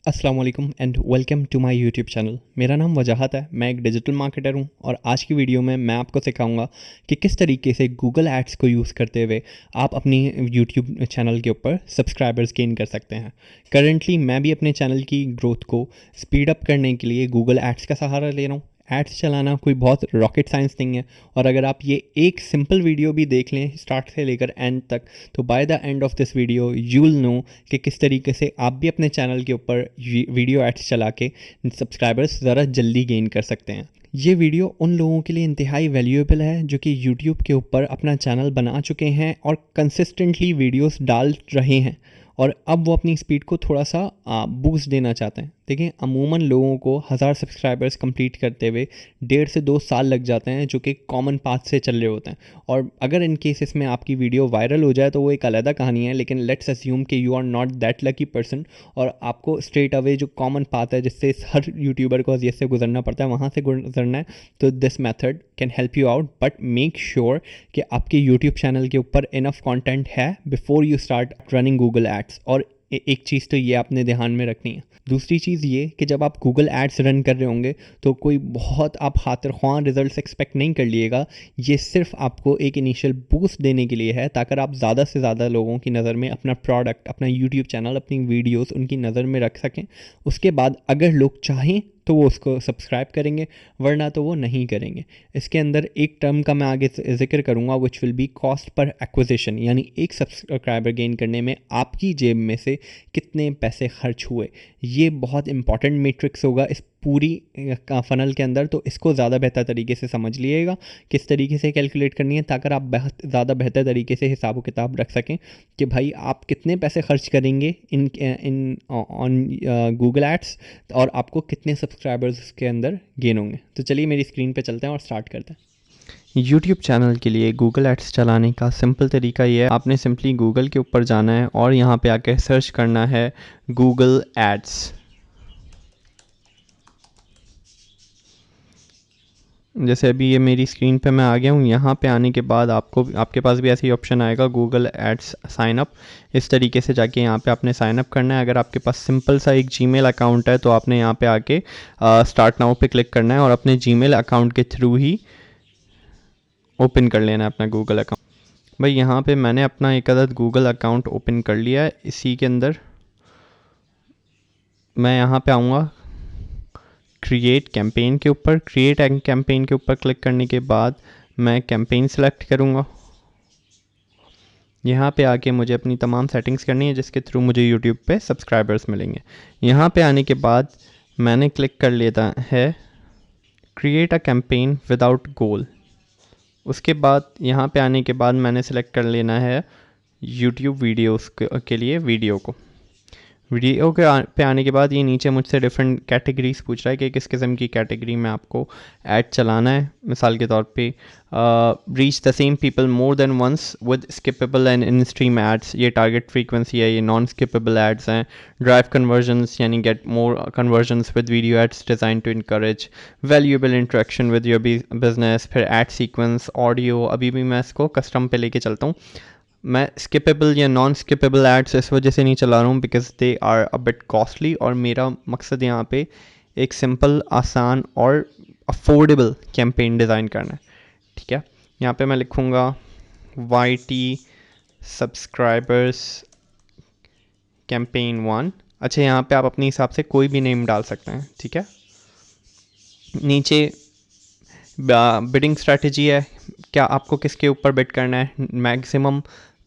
अस्सलाम वालेकुम and welcome to my YouTube channel. मेरा नाम वजाहत है, मैं एक डिजिटल मार्केटर हूं और आज की वीडियो में मैं आपको सिखाऊंगा कि किस तरीके से गूगल एड्स को यूज़ करते हुए आप अपनी यूट्यूब चैनल के ऊपर सब्सक्राइबर्स गेन कर सकते हैं। करंटली मैं भी अपने चैनल की ग्रोथ को स्पीड अप करने के लिए गूगल एड्स का सहारा ले रहा हूँ। एड्स चलाना कोई बहुत रॉकेट साइंस नहीं है और अगर आप ये एक सिंपल वीडियो भी देख लें स्टार्ट से लेकर एंड तक, तो by the end of this video you will know कि किस तरीके से आप भी अपने चैनल के ऊपर वीडियो एड्स चला के सब्सक्राइबर्स ज़रा जल्दी गेन कर सकते हैं। ये वीडियो उन लोगों के लिए इंतहाई वैल्यूएबल है जो कि यूट्यूब के ऊपर अपना चैनल बना चुके हैं और कंसिस्टेंटली वीडियोस डाल रहे हैं और अब वो अपनी स्पीड को थोड़ा सा बूस्ट देना चाहते हैं। देखिए, अमूमन लोगों को 1000 सब्सक्राइबर्स कंप्लीट करते हुए 1.5 से 2 साल लग जाते हैं, जो कि कॉमन पाथ से चल रहे होते हैं। और अगर इन केस इसमें आपकी वीडियो वायरल हो जाए तो वो एक अलग कहानी है, लेकिन लेट्स अस्यूम कि you are not that lucky person और आपको स्ट्रेट अवे जो कॉमन पाथ है जिससे हर यूट्यूबर को अजियत से गुजरना पड़ता है वहाँ से गुजरना है, तो this method can help you out. But make sure कि आपके यूट्यूब चैनल के ऊपर इनफ कंटेंट है before you start running Google ads. और एक चीज़ तो ये आपने ध्यान में रखनी है। दूसरी चीज़ ये कि जब आप गूगल एड्स रन कर रहे होंगे तो कोई बहुत आप खातिर ख्वाह रिजल्ट्स एक्सपेक्ट नहीं कर लिएगा। ये सिर्फ आपको एक इनिशियल बूस्ट देने के लिए है ताकि आप ज़्यादा से ज़्यादा लोगों की नज़र में अपना प्रोडक्ट, अपना यूट्यूब चैनल, अपनी वीडियोस उनकी नज़र में रख सकें। उसके बाद अगर लोग चाहें तो वो उसको सब्सक्राइब करेंगे, वरना तो वो नहीं करेंगे। इसके अंदर एक टर्म का मैं आगे जिक्र करूँगा which will be cost per acquisition, यानी एक सब्सक्राइबर गेन करने में आपकी जेब में से कितने पैसे खर्च हुए। ये बहुत इंपॉर्टेंट मैट्रिक्स होगा इस पूरी फनल के अंदर, तो इसको ज़्यादा बेहतर तरीके से समझ लीजिएगा किस तरीके से कैलकुलेट करनी है, ताकि आप ज़्यादा बेहतर तरीके से हिसाब व किताब रख सकें कि भाई आप कितने पैसे खर्च करेंगे इन ऑन गूगल एड्स और आपको कितने सब्सक्राइबर्स के अंदर गेन होंगे। तो चलिए मेरी स्क्रीन पे चलते हैं और स्टार्ट करते हैं। यूट्यूब चैनल के लिए गूगल एड्स चलाने का सिंपल तरीका ये है, आपने सिंपली गूगल के ऊपर जाना है और यहाँ पे आके सर्च करना है गूगल एड्स। जैसे अभी ये मेरी स्क्रीन पे मैं आ गया हूँ। यहाँ पे आने के बाद आपके पास भी ऐसे ही ऑप्शन आएगा गूगल एड्स साइन अप। इस तरीके से जाके यहाँ पे आपने साइन अप करना है। अगर आपके पास सिंपल सा एक जीमेल अकाउंट है तो आपने यहाँ पे आके स्टार्ट नाउ पे क्लिक करना है और अपने जीमेल अकाउंट के थ्रू ही ओपन कर लेना है अपना गूगल अकाउंट। भाई यहाँ पे मैंने अपना एक अदद गूगल अकाउंट ओपन कर लिया है। इसी के अंदर मैं यहाँ पे आऊँगा क्रिएट कैंपेन के ऊपर। क्रिएट कैंपेन के ऊपर क्लिक करने के बाद मैं कैंपेन सेलेक्ट करूँगा। यहाँ पे आके मुझे अपनी तमाम सेटिंग्स करनी है जिसके थ्रू मुझे यूट्यूब पे सब्सक्राइबर्स मिलेंगे। यहाँ पे आने के बाद मैंने क्लिक कर लिया है क्रिएट अ कैंपेन विदाउट गोल। उसके बाद यहाँ पे आने के बाद मैंने सेलेक्ट कर लेना है यूट्यूब वीडियोस के लिए वीडियो पे आने के बाद ये नीचे मुझसे डिफरेंट कैटेगरीज पूछ रहा है कि किस किस्म की कैटेगरी में आपको ऐड चलाना है। मिसाल के तौर पे reach the same people more than once with skippable and in stream ads, ये टारगेट फ्रीक्वेंसी है। ये नॉन स्किपेबल एड्स हैं। ड्राइव कन्वर्जन्स यानी get more conversions with video ads design to encourage valuable interaction with your business. फिर ad sequence, audio, अभी भी मैं इसको कस्टम पे लेके चलता हूँ। मैं स्किपेबल या नॉन स्किपेबल एड्स इस वजह से नहीं चला रहा हूँ because they are a bit costly और मेरा मकसद यहाँ पे एक सिंपल, आसान और अफोर्डेबल कैंपेन डिज़ाइन करना है। ठीक है, यहाँ पे मैं लिखूँगा YT सब्सक्राइबर्स कैंपेन 1। अच्छा, यहाँ पे आप अपने हिसाब से कोई भी नेम डाल सकते हैं। ठीक है, नीचे बिडिंग स्ट्रैटेजी है, क्या आपको किसके ऊपर बिड करना है, मैक्सिमम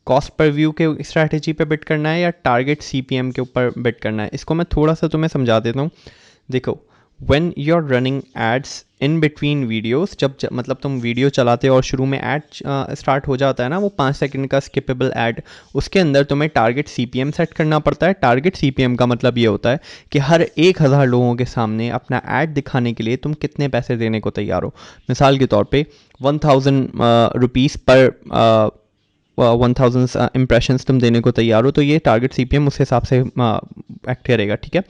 कॉस्ट पर व्यू के स्ट्रैटेजी पे बिड करना है या टारगेट CPM के ऊपर बिड करना है। इसको मैं थोड़ा सा तुम्हें समझा देता हूँ। देखो, when you are running ads in between videos, जब मतलब तुम वीडियो चलाते हो और शुरू में ऐड स्टार्ट हो जाता है ना, वो 5 सेकंड का स्किपेबल ऐड, उसके अंदर तुम्हें टारगेट CPM सेट करना पड़ता है। टारगेट CPM का मतलब ये होता है कि हर 1000 लोगों के सामने अपना ऐड दिखाने के लिए तुम कितने पैसे देने को तैयार हो। मिसाल के तौर पे 1000 रुपीज़ पर 1000 इम्प्रेशंस तुम देने को तैयार हो, तो ये टारगेट CPM उस हिसाब से एक्ट करेगा। ठीक है,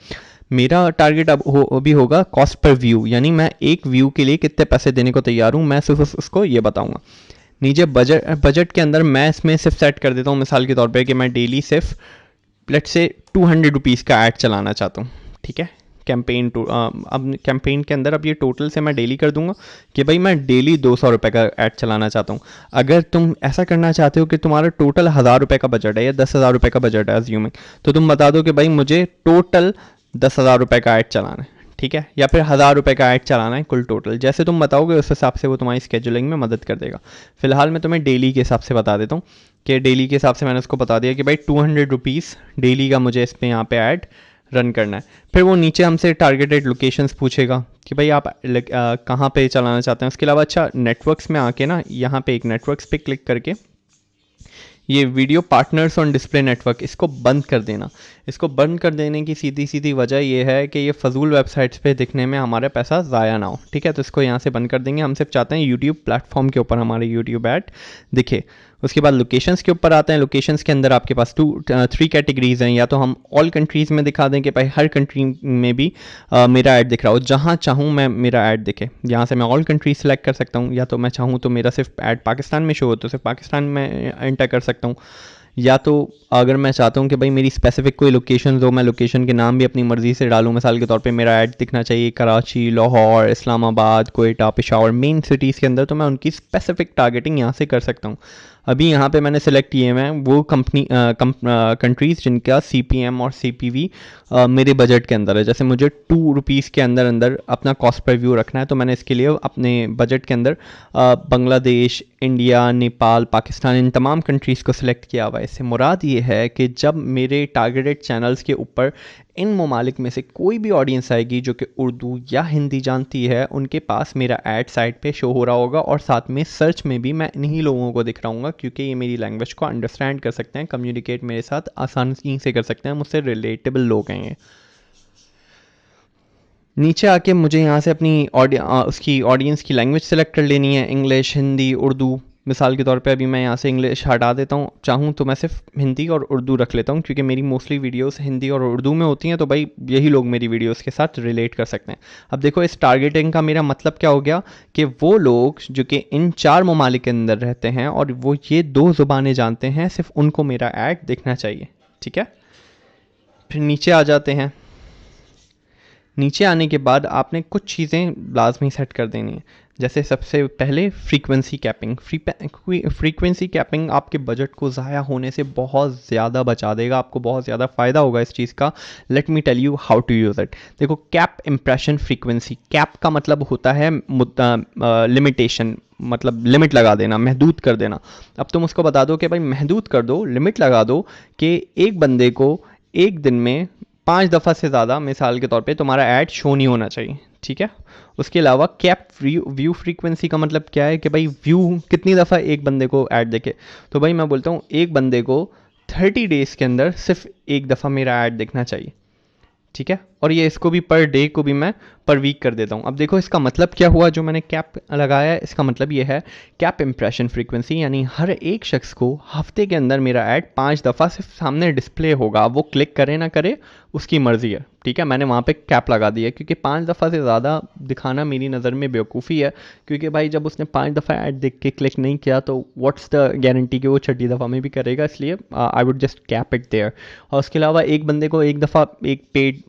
मेरा टारगेट अब भी होगा कॉस्ट पर व्यू, यानी मैं एक व्यू के लिए कितने पैसे देने को तैयार हूँ, मैं सिर्फ उसको ये बताऊँगा। नीचे बजट के अंदर मैं इसमें सिर्फ सेट कर देता हूँ मिसाल के तौर पे कि मैं डेली सिर्फ लेट्स से 200 रुपीज़ का ऐड चलाना चाहता हूँ। ठीक है। कैंपेन अब कैंपेन के अंदर अब ये टोटल से मैं डेली कर दूंगा कि भाई मैं डेली 200 रुपये का ऐड चलाना चाहता हूँ। अगर तुम ऐसा करना चाहते हो कि तुम्हारा टोटल 1000 रुपये का बजट है या 10,000 रुपये का बजट है अज्यूमिंग, तो तुम बता दो कि भाई मुझे टोटल 10,000 रुपये का ऐड चलाना है, ठीक है, या फिर 1000 रुपये का ऐड चलाना है कुल टोटल। जैसे तुम बताओगे उस हिसाब से वो तुम्हारी स्केजुलिंग में मदद कर देगा। फिलहाल मैं तुम्हें डेली के हिसाब से बता देता हूँ कि डेली के हिसाब से मैंने उसको बता दिया कि भाई 200 रुपीज़ डेली का मुझे इस पर यहाँ पे ऐड रन करना है। फिर वो नीचे हमसे टारगेटेड लोकेशंस पूछेगा कि भाई आप कहाँ पे चलाना चाहते हैं। उसके अलावा अच्छा नेटवर्क्स में आके ना यहाँ पे एक नेटवर्क्स पे क्लिक करके ये video partners on display network इसको बंद कर देना। इसको बंद कर देने की सीधी सीधी वजह ये है कि ये फजूल वेबसाइट्स पे दिखने में हमारा पैसा ज़ाया ना हो, ठीक है। तो इसको यहाँ से बंद कर देंगे। हम सिर्फ चाहते हैं यूट्यूब प्लेटफॉर्म के ऊपर हमारे यूट्यूब ऐड दिखे। उसके बाद लोकेशंस के ऊपर आते हैं। लोकेशंस के अंदर आपके पास 3 कैटेगरीज हैं। या तो हम ऑल कंट्रीज़ में दिखा दें कि भाई हर कंट्री में भी मेरा ऐड दिख रहा हो, जहाँ चाहूँ मैं मेरा ऐड दिखे। यहाँ से मैं ऑल कंट्रीज सेलेक्ट कर सकता हूँ, या तो मैं चाहूँ तो मेरा सिर्फ ऐड पाकिस्तान में शो हो तो सिर्फ पाकिस्तान में एंटर कर सकता हूँ। या तो अगर मैं चाहता हूँ कि भाई मेरी स्पेसिफिक कोई लोकेशन हो, मैं लोकेशन के नाम भी अपनी मर्ज़ी से डालूँ। मिसाल के तौर पे मेरा ऐड दिखना चाहिए कराची, लाहौर, इस्लामाबाद, कोयटा, पेशावर, मेन सिटीज़ के अंदर, तो मैं उनकी स्पेसिफिक टारगेटिंग यहाँ से कर सकता हूँ। अभी यहाँ पे मैंने सेलेक्ट किए हैं वो कंट्रीज़ जिनका CPM और CPV मेरे बजट के अंदर है। जैसे मुझे 2 रुपीज़ के अंदर अंदर अपना कॉस्ट पर व्यू रखना है, तो मैंने इसके लिए अपने बजट के अंदर बांग्लादेश, इंडिया, नेपाल, पाकिस्तान, इन तमाम कंट्रीज़ को सिलेक्ट किया हुआ है। इससे मुराद ये है कि जब मेरे टारगेटेड चैनल्स के ऊपर इन ममालिक में से कोई भी ऑडियंस आएगी जो कि उर्दू या हिंदी जानती है, उनके पास मेरा ऐड साइट पे शो हो रहा होगा और साथ में सर्च में भी मैं इन्हीं लोगों को दिख रहा हूँ, क्योंकि ये मेरी लैंग्वेज को अंडरस्टैंड कर सकते हैं, कम्युनिकेट मेरे साथ आसानी से कर सकते हैं, मुझसे रिलेटेबल लोग हैं ये। नीचे आके मुझे यहाँ से अपनी उसकी ऑडियंस की लैंग्वेज सेलेक्ट कर लेनी है, इंग्लिश, हिंदी, उर्दू। मिसाल के तौर पे अभी मैं यहाँ से इंग्लिश हटा देता हूँ, चाहूँ तो मैं सिर्फ हिंदी और उर्दू रख लेता हूँ, क्योंकि मेरी मोस्टली वीडियोस हिंदी और उर्दू में होती हैं, तो भाई यही लोग मेरी वीडियोस के साथ रिलेट कर सकते हैं। अब देखो इस टारगेटिंग का मेरा मतलब क्या हो गया कि वो लोग जो कि इन 4 ममालिक के अंदर रहते हैं और वो ये 2 ज़ुबानें जानते हैं, सिर्फ उनको मेरा ऐड दिखना चाहिए, ठीक है। फिर नीचे आ जाते हैं। नीचे आने के बाद आपने कुछ चीज़ें लाजमी सेट कर देनी है। जैसे सबसे पहले फ्रीक्वेंसी कैपिंग। फ्रीक्वेंसी कैपिंग आपके बजट को ज़ाया होने से बहुत ज़्यादा बचा देगा, आपको बहुत ज़्यादा फ़ायदा होगा इस चीज़ का। Let me tell you how to use it. देखो कैप इम्प्रेशन फ्रीक्वेंसी। कैप का मतलब होता है लिमिटेशन, मतलब लिमिट लगा देना, महदूद कर देना। अब तुम उसको बता दो कि भाई महदूद कर दो, लिमिट लगा दो कि एक बंदे को एक दिन में 5 दफ़ा से ज़्यादा मिसाल के तौर पे तुम्हारा ऐड शो नहीं होना चाहिए, ठीक है। उसके अलावा कैप व्यू फ्रीक्वेंसी का मतलब क्या है कि भाई व्यू कितनी दफ़ा एक बंदे को ऐड देखे। तो भाई मैं बोलता हूँ एक बंदे को 30 डेज़ के अंदर सिर्फ एक दफ़ा मेरा ऐड दिखना चाहिए, ठीक है। और ये इसको भी पर डे को भी मैं पर वीक कर देता हूँ। अब देखो इसका मतलब क्या हुआ जो मैंने कैप लगाया है, इसका मतलब ये है कैप इम्प्रेशन फ्रीक्वेंसी, यानी हर एक शख्स को हफ्ते के अंदर मेरा ऐड 5 दफ़ा सिर्फ सामने डिस्प्ले होगा, वो क्लिक करे ना करे उसकी मर्ज़ी है, ठीक है। मैंने वहाँ पे कैप लगा दी है क्योंकि 5 दफ़ा से ज़्यादा दिखाना मेरी नज़र में बेवकूफ़ी है, क्योंकि भाई जब उसने 5 दफ़ा ऐड देख के क्लिक नहीं किया तो व्हाट्स द गारंटी कि वो 6ठी दफ़ा में भी करेगा, इसलिए I would just cap it there. और उसके अलावा एक बंदे को एक दफ़ा एक पेड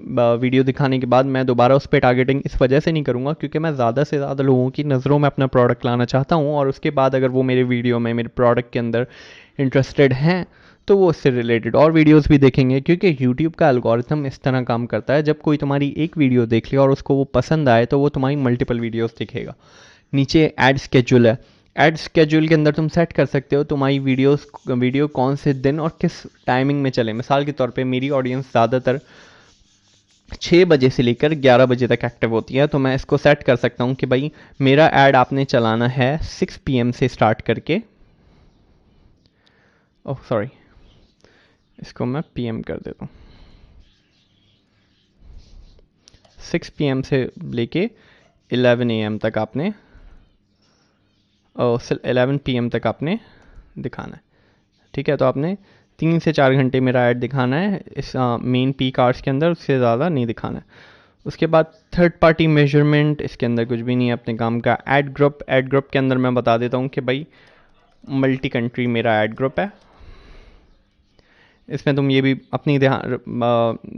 वीडियो दिखाने के बाद मैं दोबारा उस पर टारगेटिंग इस वजह से नहीं करूँगा क्योंकि मैं ज़्यादा से ज़्यादा लोगों की नज़रों में अपना प्रोडक्ट लाना चाहता हूँ, और उसके बाद अगर वो मेरे वीडियो में मेरे प्रोडक्ट के अंदर इंटरेस्टेड हैं तो वो उससे रिलेटेड और वीडियोस भी देखेंगे, क्योंकि यूट्यूब का एल्गोरिथम इस तरह काम करता है, जब कोई तुम्हारी एक वीडियो देख ले और उसको वो पसंद आए तो वो तुम्हारी मल्टीपल वीडियोस दिखेगा। नीचे ऐड स्केड्यूल है। ऐड स्केड्यूल के अंदर तुम सेट कर सकते हो तुम्हारी वीडियो कौन से दिन और किस टाइमिंग में चले। मिसाल के तौर पे मेरी ऑडियंस ज़्यादातर 6 बजे से लेकर 11 बजे तक एक्टिव होती है, तो मैं इसको सेट कर सकता हूँ कि भाई मेरा ऐड आपने चलाना है 6 PM से स्टार्ट करके, ओह सॉरी इसको मैं PM कर देता हूँ, 6 PM से लेके 11 AM तक आपने 11 PM तक आपने दिखाना है, ठीक है। तो आपने 3 से 4 घंटे मेरा ऐड दिखाना है इस मेन पीक आवर्स के अंदर, उससे ज़्यादा नहीं दिखाना है। उसके बाद थर्ड पार्टी मेजरमेंट, इसके अंदर कुछ भी नहीं है अपने काम का। ऐड ग्रुप के अंदर मैं बता देता हूँ कि भाई मल्टी कंट्री मेरा ऐड ग्रुप है। इसमें तुम ये भी अपनी ध्यान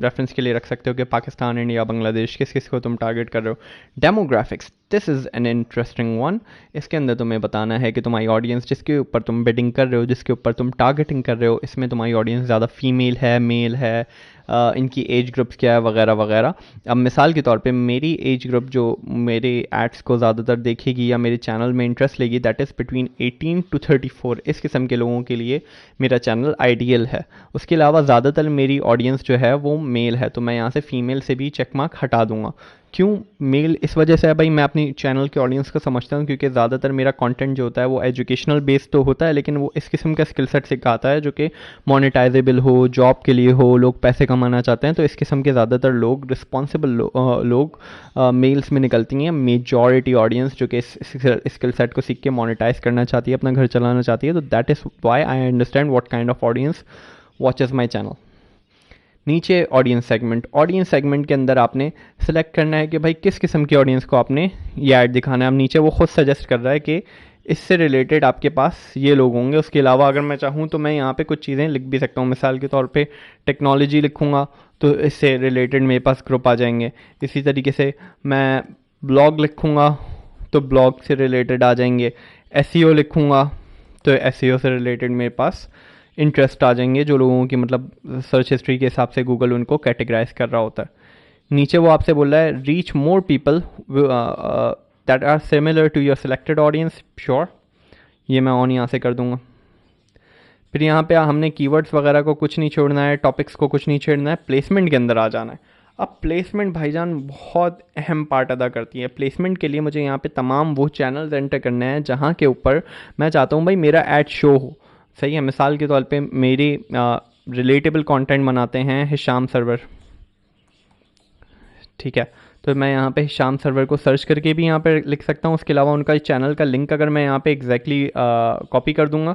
रेफरेंस के लिए रख सकते हो कि पाकिस्तान, इंडिया, बांग्लादेश किस किस को तुम टारगेट कर रहे हो। Demographics, this is an interesting one. इसके अंदर तुम्हें बताना है कि तुम्हारी ऑडियंस जिसके ऊपर तुम बिडिंग कर रहे हो, जिसके ऊपर तुम टारगेटिंग कर रहे हो, इसमें तुम्हारी ऑडियंस ज़्यादा फीमेल है, मेल है, इनकी एज ग्रुप्स क्या है, वगैरह वगैरह। अब मिसाल के तौर पे मेरी एज ग्रुप जो मेरे एड्स को ज़्यादातर देखेगी या मेरे चैनल में इंटरेस्ट लेगी, दैट इज़ बिटवीन 18 to 34। इस किस्म के लोगों के लिए मेरा चैनल आइडियल है। उसके अलावा ज़्यादातर मेरी ऑडियंस जो है वो मेल है, तो मैं यहाँ से फ़ीमेल से भी चेक मार्क हटा दूंगा। क्यों मेल? इस वजह से है भाई, मैं अपनी चैनल के ऑडियंस को समझता हूँ, क्योंकि ज़्यादातर मेरा कंटेंट जो होता है वो एजुकेशनल बेस्ड तो होता है, लेकिन वो इस किस्म का स्किल सेट सिखाता है जो कि मोनेटाइजेबल हो, जॉब के लिए हो, लोग पैसे कमाना चाहते हैं। तो इस किस्म के ज़्यादातर लोग, रिस्पॉन्सिबल लोग मेल्स में निकलती हैं। मेजॉरिटी ऑडियंस जो कि इस स्किल सेट को सीख के मोनेटाइज करना चाहती है, अपना घर चलाना चाहती है। तो that is why I understand what kind of audience watches my channel. नीचे ऑडियंस सेगमेंट के अंदर आपने सेलेक्ट करना है कि भाई किस किस्म की ऑडियंस को आपने ये ऐड दिखाना है। अब नीचे वो खुद सजेस्ट कर रहा है कि इससे रिलेटेड आपके पास ये लोग होंगे। उसके अलावा अगर मैं चाहूँ तो मैं यहाँ पे कुछ चीज़ें लिख भी सकता हूँ। मिसाल के तौर पे टेक्नोलॉजी लिखूँगा तो इससे रिलेटेड मेरे पास ग्रुप आ जाएंगे। इसी तरीके से मैं ब्लॉग लिखूँगा तो ब्लॉग से रिलेटेड आ जाएंगे। एसईओ लिखूँगा तो एसईओ से रिलेटेड मेरे पास इंटरेस्ट आ जाएंगे, जो लोगों की मतलब सर्च हिस्ट्री के हिसाब से गूगल उनको कैटेगराइज कर रहा होता है। नीचे वो आपसे बोल रहा है reach more people that are similar to your selected audience. Sure, ये मैं ऑन यहाँ से कर दूंगा। फिर यहाँ पे हमने कीवर्ड्स वगैरह को कुछ नहीं छोड़ना है, टॉपिक्स को कुछ नहीं छेड़ना है, प्लेसमेंट के अंदर आ जाना है। अब प्लेसमेंट भाईजान बहुत अहम पार्ट अदा करती है। प्लेसमेंट के लिए मुझे यहाँ पे तमाम वो चैनल्स एंटर करने हैं जहाँ के ऊपर मैं चाहता हूँ भाई मेरा ऐड शो हो। सही है, मिसाल के तौर पे मेरी रिलेटेबल कंटेंट बनाते हैं हिशाम सरवर, ठीक है। तो मैं यहाँ पे हिशाम सरवर को सर्च करके भी यहाँ पे लिख सकता हूँ। उसके अलावा उनका चैनल का लिंक अगर मैं यहाँ पे एग्जैक्टली कॉपी कर दूँगा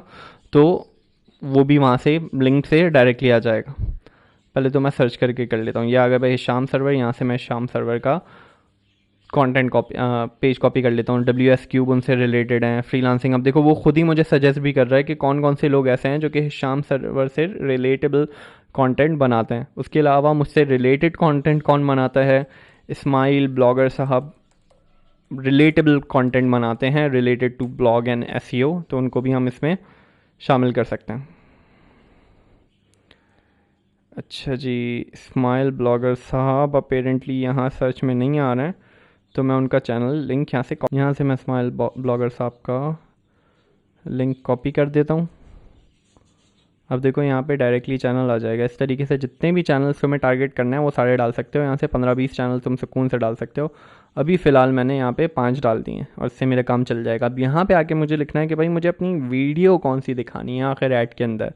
तो वो भी वहाँ से लिंक से डायरेक्टली आ जाएगा। पहले तो मैं सर्च करके कर लेता हूँ। ये आ गया भाई हिशाम सर्वर, यहाँ से मैं हिशाम सर्वर का कंटेंट कॉपी पेज कॉपी कर लेता हूँ। WS क्यूब उनसे रिलेटेड हैं। फ्रीलांसिंग, अब देखो वो खुद ही मुझे सजेस्ट भी कर रहा है कि कौन कौन से लोग ऐसे हैं जो कि हिशाम सर्वर से रिलेटेबल कंटेंट बनाते हैं। उसके अलावा मुझसे रिलेटेड कंटेंट कौन बनाता है? इस्माइल ब्लॉगर साहब रिलेटेबल कंटेंट बनाते हैं related to blog and SEO, तो उनको भी हम इसमें शामिल कर सकते हैं। अच्छा जी, इस्माइल ब्लॉगर साहब अपेरेंटली यहाँ सर्च में नहीं आ रहे हैं, तो मैं उनका चैनल लिंक यहाँ से मैं इस्माइल ब्लॉगर साहब का लिंक कॉपी कर देता हूँ। अब देखो यहाँ पे डायरेक्टली चैनल आ जाएगा। इस तरीके से जितने भी चैनल्स तुम्हें टारगेट करना है वो सारे डाल सकते हो। यहाँ से 15-20 चैनल तुम सुकून से डाल सकते हो। अभी फ़िलहाल मैंने यहाँ पे 5 डाल दिए हैं और इससे मेरा काम चल जाएगा। अब यहाँ पे आके मुझे लिखना है कि भाई मुझे अपनी वीडियो कौन सी दिखानी है आखिर ऐड के अंदर,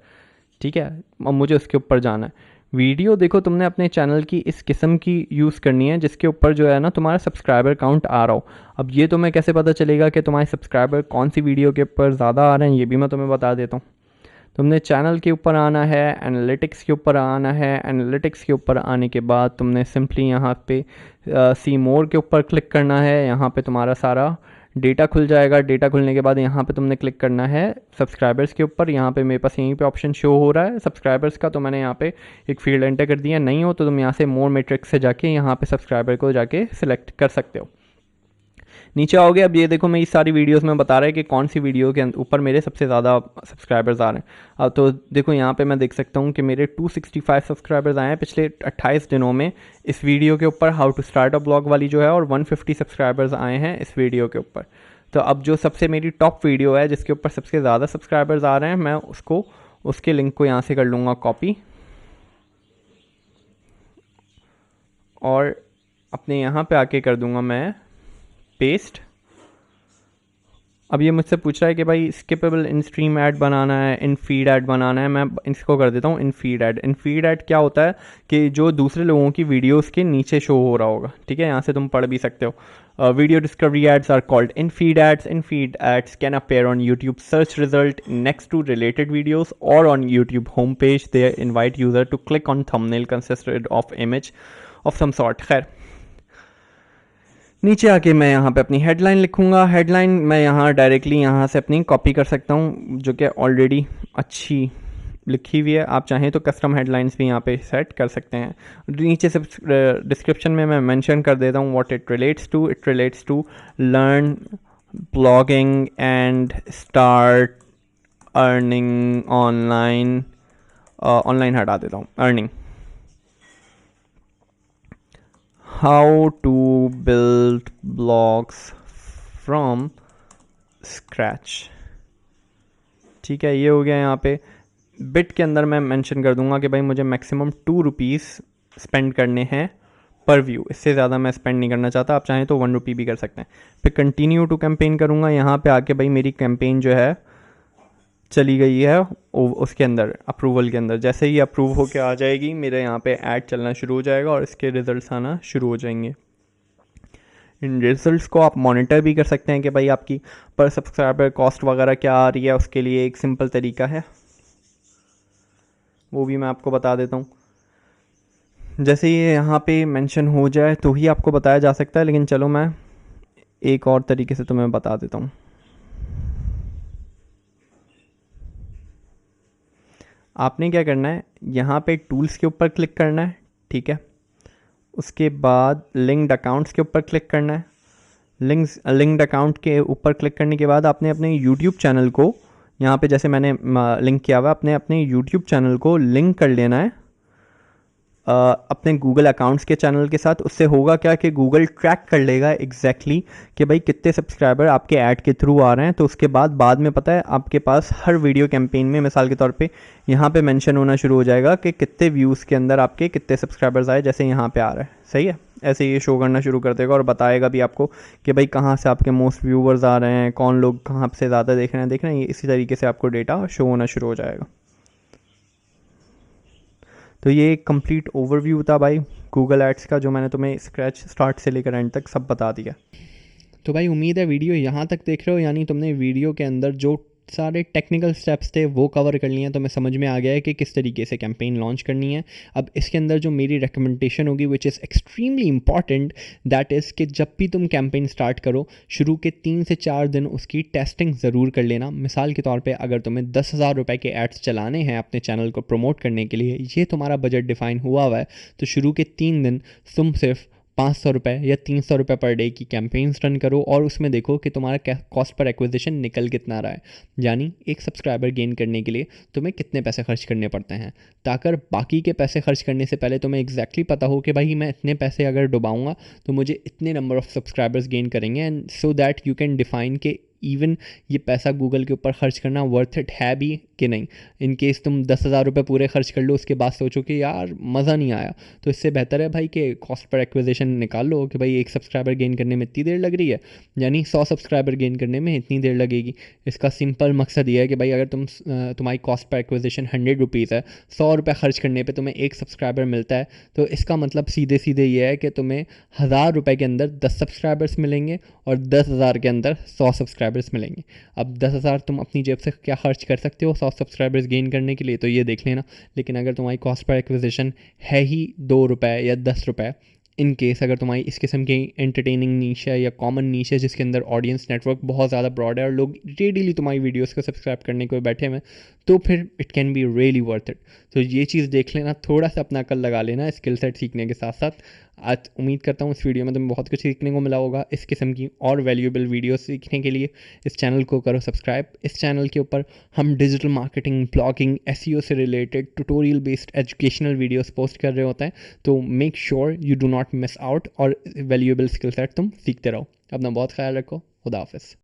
ठीक है। अब मुझे उसके ऊपर जाना है। वीडियो देखो तुमने अपने चैनल की इस किस्म की यूज़ करनी है जिसके ऊपर जो है ना तुम्हारा सब्सक्राइबर काउंट आ रहा हो। अब ये तुम्हें कैसे पता चलेगा कि तुम्हारे सब्सक्राइबर कौन सी वीडियो के ऊपर ज़्यादा आ रहे हैं, ये भी मैं तुम्हें बता देता हूँ। तुमने चैनल के ऊपर आना है, एनालिटिक्स के ऊपर आना है। एनालिटिक्स के ऊपर आने के बाद तुमने सिंपली यहाँ पे सी मोर के ऊपर क्लिक करना है। यहाँ पे तुम्हारा सारा डेटा खुल जाएगा। डेटा खुलने के बाद यहाँ पे तुमने क्लिक करना है सब्सक्राइबर्स के ऊपर। यहाँ पे मेरे पास यहीं पे ऑप्शन शो हो रहा है सब्सक्राइबर्स का, तो मैंने यहाँ पे एक फील्ड एंटर कर दिया। नहीं हो तो तुम यहाँ से मोर मैट्रिक्स से जाके यहाँ पे सब्सक्राइबर को जाके सिलेक्ट कर सकते हो। नीचे आओगे, अब ये देखो मैं इस सारी वीडियोस में बता रहा है कि कौन सी वीडियो के ऊपर मेरे सबसे ज़्यादा सब्सक्राइबर्स आ रहे हैं। अब तो देखो यहाँ पे मैं देख सकता हूँ कि मेरे 265 सब्सक्राइबर्स आए हैं पिछले 28 दिनों में इस वीडियो के ऊपर, how to start a blog वाली जो है, और 150 सब्सक्राइबर्स आए हैं इस वीडियो के ऊपर। तो अब जो सबसे मेरी टॉप वीडियो है जिसके ऊपर सबसे ज़्यादा सब्सक्राइबर्स आ रहे हैं, मैं उसके लिंक को यहाँ से कर लूँगा कॉपी और अपने यहाँ पे आके कर दूँगा मैं पेस्ट। अब ये मुझसे पूछ रहा है कि भाई स्किपेबल इन स्ट्रीम ऐड बनाना है, इन फीड ऐड बनाना है। मैं इसको कर देता हूँ इन फीड ऐड। इन फीड ऐड क्या होता है कि जो दूसरे लोगों की वीडियोस के नीचे शो हो रहा होगा, ठीक है। यहाँ से तुम पढ़ भी सकते हो। Video discovery ads are called in feed ads. In feed ads can appear on YouTube search result next to related videos और on YouTube home page. They invite user to click on thumbnail consisted of image of some sort. खैर, नीचे आके मैं यहाँ पे अपनी headline लिखूँगा। Headline मैं यहाँ डायरेक्टली यहाँ से अपनी कॉपी कर सकता हूँ जो कि ऑलरेडी अच्छी लिखी हुई है। आप चाहें तो कस्टम हेडलाइंस भी यहाँ पे सेट कर सकते हैं। नीचे से डिस्क्रिप्शन में मैं मेंशन कर देता हूँ what it relates to. It relates to learn blogging and start earning online. Online हटा देता हूँ, earning. How to build blogs from scratch. ठीक है, ये हो गया। यहाँ पे बिट के अंदर मैं मेंशन कर दूंगा कि भाई मुझे मैक्सिमम ₹2 स्पेंड करने हैं पर व्यू, इससे ज़्यादा मैं स्पेंड नहीं करना चाहता। आप चाहें तो ₹1 भी कर सकते हैं। फिर कंटिन्यू टू कैंपेन करूँगा। यहाँ पे आके भाई मेरी कैंपेन जो है चली गई है उसके अंदर, अप्रूवल के अंदर। जैसे ही अप्रूव होके आ जाएगी मेरे यहाँ पे ऐड चलना शुरू हो जाएगा और इसके रिजल्ट्स आना शुरू हो जाएंगे। इन रिजल्ट्स को आप मॉनिटर भी कर सकते हैं कि भाई आपकी पर सब्सक्राइबर कॉस्ट वगैरह क्या आ रही है। उसके लिए एक सिंपल तरीका है, वो भी मैं आपको बता देता हूँ। जैसे ये यहाँ पे मेंशन हो जाए तो ही आपको बताया जा सकता है, लेकिन चलो मैं एक और तरीके से तुम्हें बता देता हूँ। आपने क्या करना है, यहाँ पे टूल्स के ऊपर क्लिक करना है, ठीक है। उसके बाद लिंक्ड अकाउंट्स के ऊपर क्लिक करना है। लिंक्ड अकाउंट के ऊपर क्लिक करने के बाद आपने अपने यूट्यूब चैनल को, यहाँ पे जैसे मैंने लिंक किया हुआ, अपने यूट्यूब चैनल को लिंक कर लेना है अपने गूगल अकाउंट्स के चैनल के साथ। उससे होगा क्या कि गूगल ट्रैक कर लेगा एग्जैक्टली कि भाई कितने सब्सक्राइबर आपके ऐड के थ्रू आ रहे हैं। तो उसके बाद में पता है आपके पास हर वीडियो कैंपेन में मिसाल के तौर पे यहाँ पे मेंशन होना शुरू हो जाएगा कि कितने व्यूज़ के अंदर आपके कितने सब्सक्राइबर्स आए, जैसे यहाँ पे आ रहा है। सही है, ऐसे ये शो करना शुरू कर देगा और बताएगा भी आपको कि भाई कहाँ से आपके मोस्ट व्यूवर्स आ रहे हैं, कौन लोग कहाँ से ज़्यादा देख रहे हैं। ये इसी तरीके से आपको डेटा शो होना शुरू हो जाएगा। तो ये एक कंप्लीट ओवरव्यू था भाई गूगल एड्स का, जो मैंने तुम्हें स्क्रैच स्टार्ट से लेकर एंड तक सब बता दिया। तो भाई उम्मीद है वीडियो यहाँ तक देख रहे हो, यानी तुमने वीडियो के अंदर जो सारे टेक्निकल स्टेप्स थे वो कवर कर लिए हैं। तो मैं समझ में आ गया है कि किस तरीके से कैंपेन लॉन्च करनी है। अब इसके अंदर जो मेरी रिकमेंडेशन होगी which is extremely important, that is कि जब भी तुम कैंपेन स्टार्ट करो शुरू के 3 से 4 दिन उसकी टेस्टिंग ज़रूर कर लेना। मिसाल के तौर पे अगर तुम्हें 10,000 रुपये के एड्स चलाने हैं अपने चैनल को प्रमोट करने के लिए, ये तुम्हारा बजट डिफाइन हुआ हुआ है, तो शुरू के 3 दिन तुम सिर्फ 500 रुपये या 300 रुपये पर डे की कैंपेन्स रन करो और उसमें देखो कि तुम्हारा कॉस्ट पर एक्विजिशन निकल कितना रहा है, यानी एक सब्सक्राइबर गेन करने के लिए तुम्हें कितने पैसे खर्च करने पड़ते हैं, ताकि बाकी के पैसे खर्च करने से पहले तुम्हें एग्जैक्टली पता हो कि भाई मैं इतने पैसे अगर डुबाऊंगा तो मुझे इतने नंबर ऑफ सब्सक्राइबर्स गेन करेंगे, and so that you can define के इवन ये पैसा गूगल के ऊपर खर्च करना वर्थ इट है भी कि नहीं। इन केस तुम 10,000 रुपये पूरे खर्च कर लो, उसके बाद सोचो कि यार मज़ा नहीं आया, तो इससे बेहतर है भाई कि कॉस्ट पर एक्विजिशन निकाल लो कि भाई एक सब्सक्राइबर गेन करने में इतनी देर लग रही है, यानी 100 सब्सक्राइबर गेन करने में इतनी देर लगेगी। इसका सिंपल मकसद ये है कि भाई अगर तुम्हारी कॉस्ट पर एक्विजिशन 100 रुपीज़ है, 100 रुपये खर्च करने पर तुम्हें एक सब्सक्राइबर मिलता है, तो इसका मतलब सीधे सीधे ये है कि तुम्हें 1,000 रुपये के अंदर 10 सब्सक्राइबर्स मिलेंगे और 10,000 के अंदर 100 सब्सक्राइबर्स मिलेंगे। अब 10,000 तुम अपनी जेब से क्या खर्च कर सकते हो 100 सब्सक्राइबर्स गेन करने के लिए, तो ये देख लेना। लेकिन अगर तुम्हारी कॉस्ट पर एक्विजिशन है ही 2 रुपये या 10 रुपये, इन केस अगर तुम्हारी इस किस्म की एंटरटेनिंग नीश है या कॉमन नीश है जिसके अंदर ऑडियंस नेटवर्क बहुत ज़्यादा ब्रॉड है और लोग रेडीली तुम्हारी वीडियोस को सब्सक्राइब करने को बैठे हुए, तो फिर it can be really worth it. तो ये चीज़ देख लेना, थोड़ा सा अपना अकल लगा लेना स्किल सेट सीखने के साथ साथ। आज उम्मीद करता हूँ इस वीडियो में तुम्हें बहुत कुछ सीखने को मिला होगा। इस किस्म की और वैल्यूएबल वीडियो सीखने के लिए इस चैनल को करो सब्सक्राइब। इस चैनल के ऊपर हम डिजिटल मार्केटिंग, ब्लॉगिंग, एसईओ से related tutorial based educational videos post कर रहे होते हैं, तो make sure you do not miss out और वैल्यूएबल स्किल सेट तुम सीखते रहो। अपना बहुत ख्याल रखो। खुदा हाफिज़।